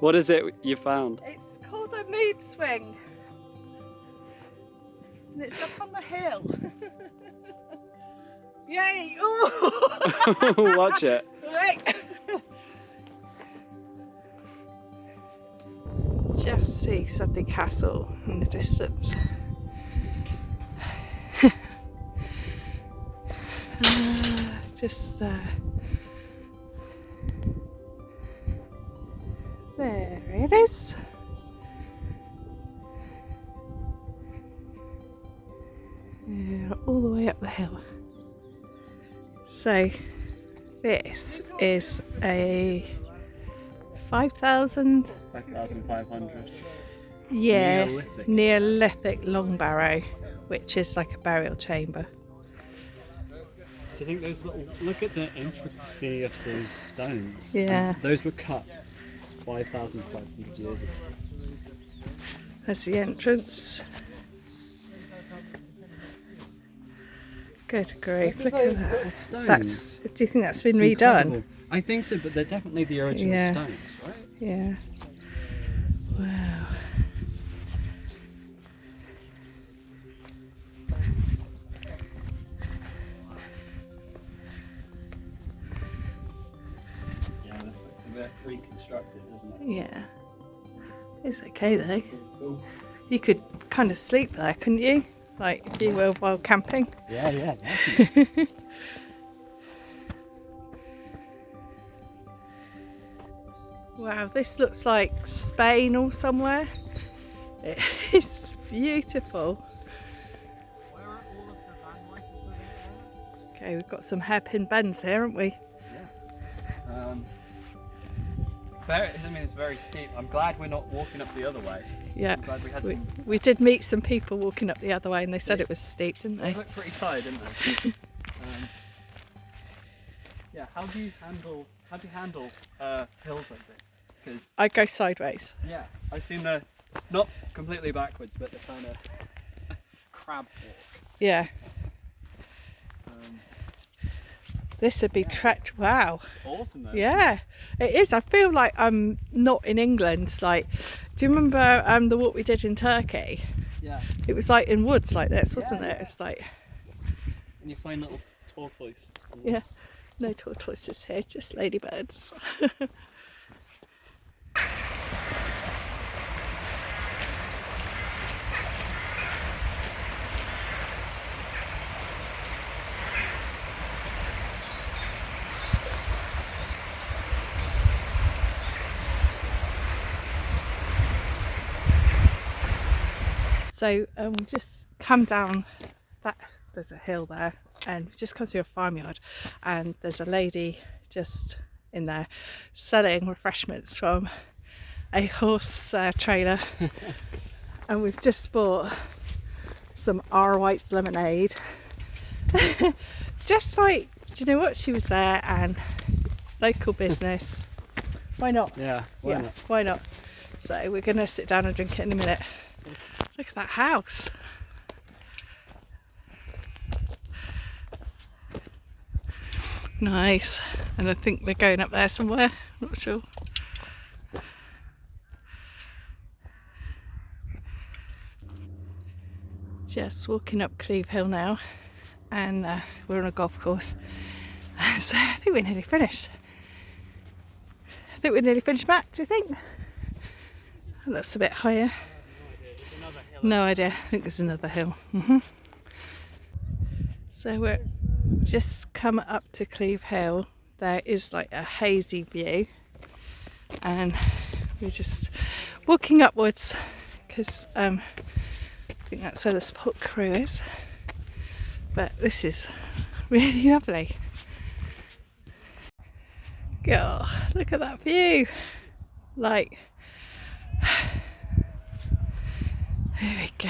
What is it you found? It's called a mood swing. And it's up on the hill. Yay! Ooh! Watch it. Right. Just see Sudley Castle in the distance. Just there. There it is. All the way up the hill. So this is a 5,500. Yeah, Neolithic. Neolithic long barrow, which is like a burial chamber. Do you think those little... Look at the intricacy of those stones. Yeah. And those were cut 5,500 years ago. That's the entrance. Good grief, look at those that. little stones. Do you think that's been It's redone? incredible. I think so, but they're definitely the original stones, right? Yeah. Wow. Yeah, this looks a bit reconstructed, doesn't it? Yeah. It's okay though. Cool. You could kind of sleep there, couldn't you? Like if you were while camping. Yeah, definitely. Wow, this looks like Spain or somewhere. It's beautiful. Where are all of the van wipers living at? Okay, we've got some hairpin bends here, haven't we? Yeah. It's very steep. I'm glad we're not walking up the other way. Yeah. I'm glad we had some... We did meet some people walking up the other way and they said it was steep, didn't They they? look pretty tired, didn't they? Yeah, how do you handle hills like this? Because I go sideways. yeah, I've seen the not completely backwards, but the kind of crab walk. Yeah. This would be treacherous. Wow. It's awesome though. Yeah, it is. I feel like I'm not in England. Like, do you remember the walk we did in Turkey? Yeah. It was like in woods like this, wasn't Yeah, it? yeah. It's like, And you find little tortoise. yeah, no tortoises here, just ladybirds. So we just come down that, there's a hill there, and we just come through a farmyard, and there's a lady just in there selling refreshments from a horse trailer. And we've just bought some R. White's lemonade. Just like, do you know what, she was there, and local business, why not? Yeah. Why not? Why not? So we're gonna sit down and drink it in a minute. Look at that house. Nice. And I think we're going up there somewhere, not sure. Just walking up Cleeve Hill now, and we're on a golf course. So I think we're nearly finished. Matt, do you think? Oh, that's a bit higher. No idea. I think there's another hill. So we're just come up to Cleeve Hill. There is like a hazy view, and we're just walking upwards because I think that's where the support crew is. But this is really lovely. God, look at that view. Like, there we go.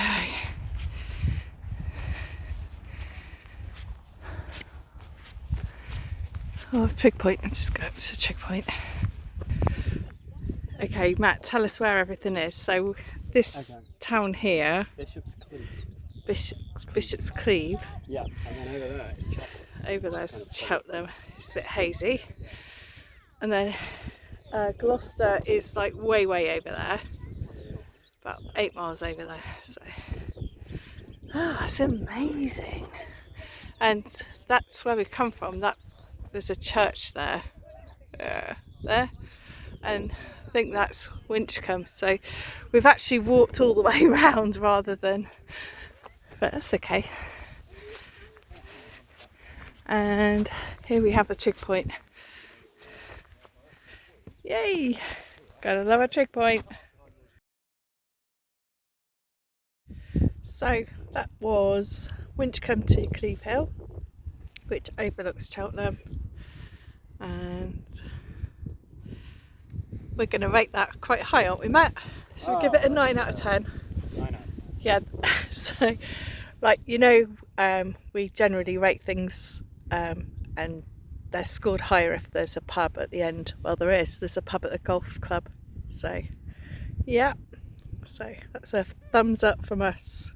Oh, trig point. I'm just going up to the trig point. Okay, Matt, tell us where everything is. So this town here, Bishop's Cleeve. Bishop's Cleeve. Yeah, and then over there is Cheltenham. Over there's Cheltenham. It's a bit hazy. And then Gloucester is like way over there, about 8 miles over there. So it's amazing. And that's where we come from. There's a church there, there, and I think that's Winchcombe. So we've actually walked all the way around rather than, but that's okay. And here we have a trig point. Yay! Gotta love a trig point. So that was Winchcombe to Cleeve Hill, which overlooks Cheltenham, and we're going to rate that quite high, aren't we, Matt? Should we give it a 9 out of 10? 9 out of 10. Yeah. So, like, you know, we generally rate things and they're scored higher if there's a pub at the end. Well, there's a pub at the golf club. So yeah, so that's a thumbs up from us.